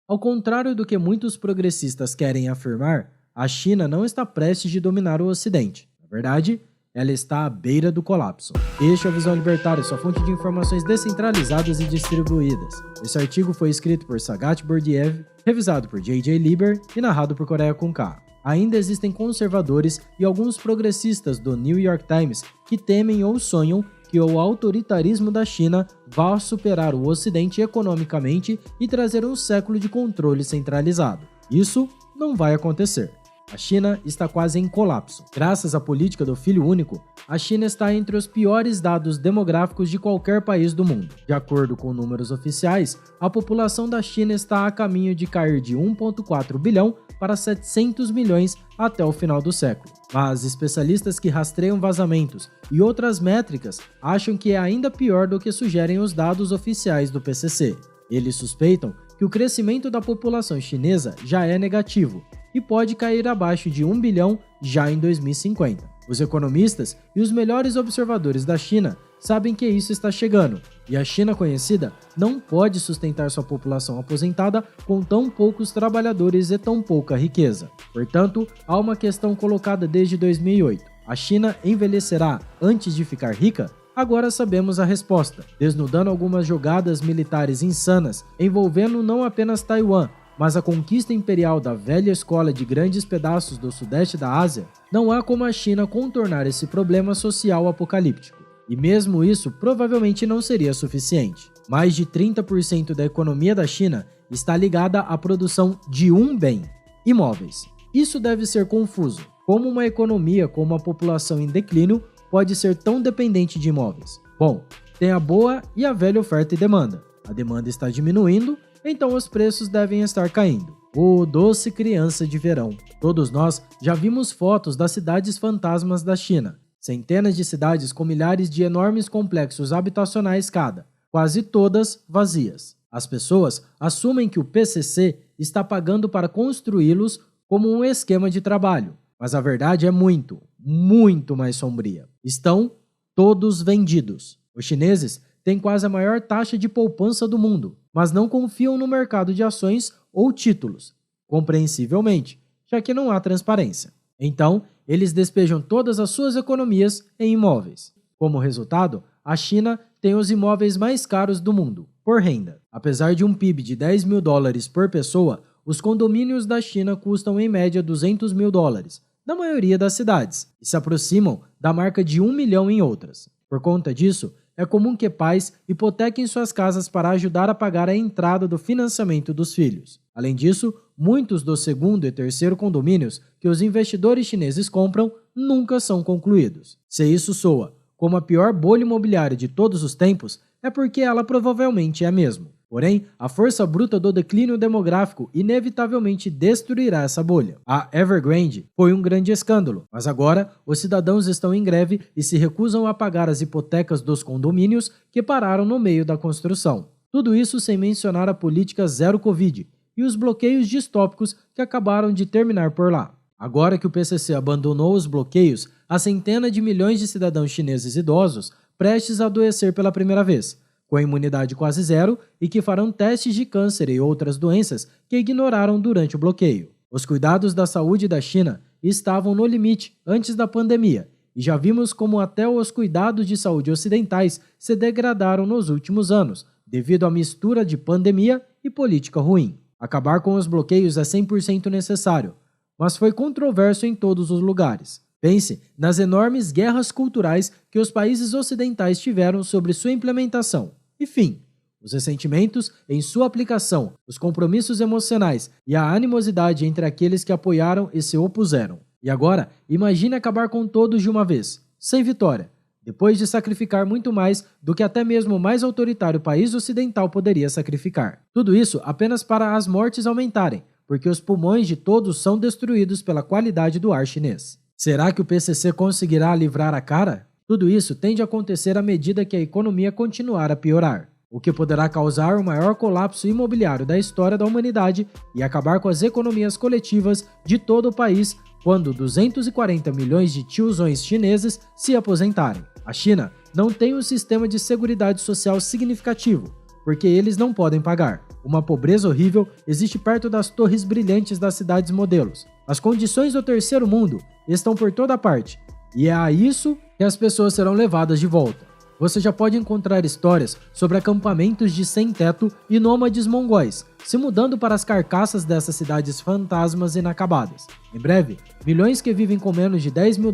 Ao contrário do que muitos progressistas querem afirmar, a China não está prestes de dominar o Ocidente. Na verdade, ela está à beira do colapso. Este é o Visão Libertária, sua fonte de informações descentralizadas e distribuídas. Esse artigo foi escrito por Sagat Bordiev, revisado por J.J. Lieber e narrado por Coreia com K. Ainda existem conservadores e alguns progressistas do New York Times que temem ou sonham que o autoritarismo da China vá superar o Ocidente economicamente e trazer um século de controle centralizado. Isso não vai acontecer. A China está quase em colapso. Graças à política do filho único, a China está entre os piores dados demográficos de qualquer país do mundo. De acordo com números oficiais, a população da China está a caminho de cair de 1,4 bilhão para 700 milhões até o final do século. Mas especialistas que rastreiam vazamentos e outras métricas acham que é ainda pior do que sugerem os dados oficiais do PCC. Eles suspeitam que o crescimento da população chinesa já é negativo e pode cair abaixo de 1 bilhão já em 2050. Os economistas e os melhores observadores da China sabem que isso está chegando, e a China conhecida não pode sustentar sua população aposentada com tão poucos trabalhadores e tão pouca riqueza. Portanto, há uma questão colocada desde 2008. A China envelhecerá antes de ficar rica? Agora sabemos a resposta, desnudando algumas jogadas militares insanas envolvendo não apenas Taiwan, mas a conquista imperial da velha escola de grandes pedaços do sudeste da Ásia. Não há como a China contornar esse problema social apocalíptico. E mesmo isso provavelmente não seria suficiente. Mais de 30% da economia da China está ligada à produção de um bem: imóveis. Isso deve ser confuso. Como uma economia com uma população em declínio pode ser tão dependente de imóveis? Bom, tem a boa e a velha oferta e demanda. A demanda está diminuindo, então os preços devem estar caindo. Ô doce criança de verão! Todos nós já vimos fotos das cidades fantasmas da China. Centenas de cidades com milhares de enormes complexos habitacionais cada, quase todas vazias. As pessoas assumem que o PCC está pagando para construí-los como um esquema de trabalho, mas a verdade é muito, muito mais sombria. Estão todos vendidos. Os chineses têm quase a maior taxa de poupança do mundo, mas não confiam no mercado de ações ou títulos, compreensivelmente, já que não há transparência. Então, eles despejam todas as suas economias em imóveis. Como resultado, a China tem os imóveis mais caros do mundo, por renda. Apesar de um PIB de 10 mil dólares por pessoa, os condomínios da China custam em média 200 mil dólares, na maioria das cidades, e se aproximam da marca de 1 milhão em outras. Por conta disso, é comum que pais hipotequem suas casas para ajudar a pagar a entrada do financiamento dos filhos. Além disso, muitos dos segundo e terceiro condomínios que os investidores chineses compram nunca são concluídos. Se isso soa como a pior bolha imobiliária de todos os tempos, é porque ela provavelmente é mesmo. Porém, a força bruta do declínio demográfico inevitavelmente destruirá essa bolha. A Evergrande foi um grande escândalo, mas agora os cidadãos estão em greve e se recusam a pagar as hipotecas dos condomínios que pararam no meio da construção. Tudo isso sem mencionar a política zero Covid e os bloqueios distópicos que acabaram de terminar por lá. Agora que o PCC abandonou os bloqueios, há centenas de milhões de cidadãos chineses idosos prestes a adoecer pela primeira vez, com a imunidade quase zero e que farão testes de câncer e outras doenças que ignoraram durante o bloqueio. Os cuidados da saúde da China estavam no limite antes da pandemia e já vimos como até os cuidados de saúde ocidentais se degradaram nos últimos anos, devido à mistura de pandemia e política ruim. Acabar com os bloqueios é 100% necessário, mas foi controverso em todos os lugares. Pense nas enormes guerras culturais que os países ocidentais tiveram sobre sua implementação. Enfim, os ressentimentos em sua aplicação, os compromissos emocionais e a animosidade entre aqueles que apoiaram e se opuseram. E agora, imagine acabar com todos de uma vez, sem vitória, depois de sacrificar muito mais do que até mesmo o mais autoritário país ocidental poderia sacrificar. Tudo isso apenas para as mortes aumentarem, porque os pulmões de todos são destruídos pela qualidade do ar chinês. Será que o PCC conseguirá livrar a cara? Tudo isso tende a acontecer à medida que a economia continuar a piorar, o que poderá causar o maior colapso imobiliário da história da humanidade e acabar com as economias coletivas de todo o país quando 240 milhões de tiozões chineses se aposentarem. A China não tem um sistema de seguridade social significativo, porque eles não podem pagar. Uma pobreza horrível existe perto das torres brilhantes das cidades modelos. As condições do terceiro mundo estão por toda parte, e é a isso que as pessoas serão levadas de volta. Você já pode encontrar histórias sobre acampamentos de sem-teto e nômades mongóis, se mudando para as carcaças dessas cidades fantasmas inacabadas. Em breve, milhões que vivem com menos de $10 mil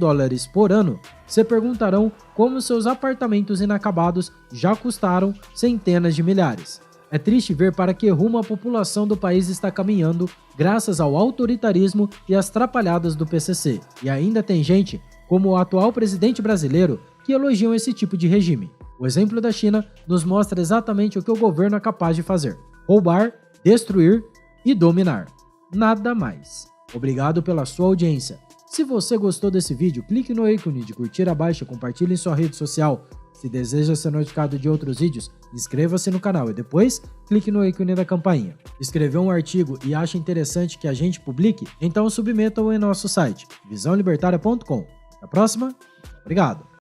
por ano se perguntarão como seus apartamentos inacabados já custaram centenas de milhares. É triste ver para que rumo a população do país está caminhando graças ao autoritarismo e às trapalhadas do PCC. E ainda tem gente, como o atual presidente brasileiro, que elogiam esse tipo de regime. O exemplo da China nos mostra exatamente o que o governo é capaz de fazer: roubar, destruir e dominar. Nada mais. Obrigado pela sua audiência. Se você gostou desse vídeo, clique no ícone de curtir abaixo e compartilhe em sua rede social. Se deseja ser notificado de outros vídeos, inscreva-se no canal e depois clique no ícone da campainha. Escreveu um artigo e acha interessante que a gente publique? Então submeta-o em nosso site, visãolibertaria.com. Até a próxima. Obrigado.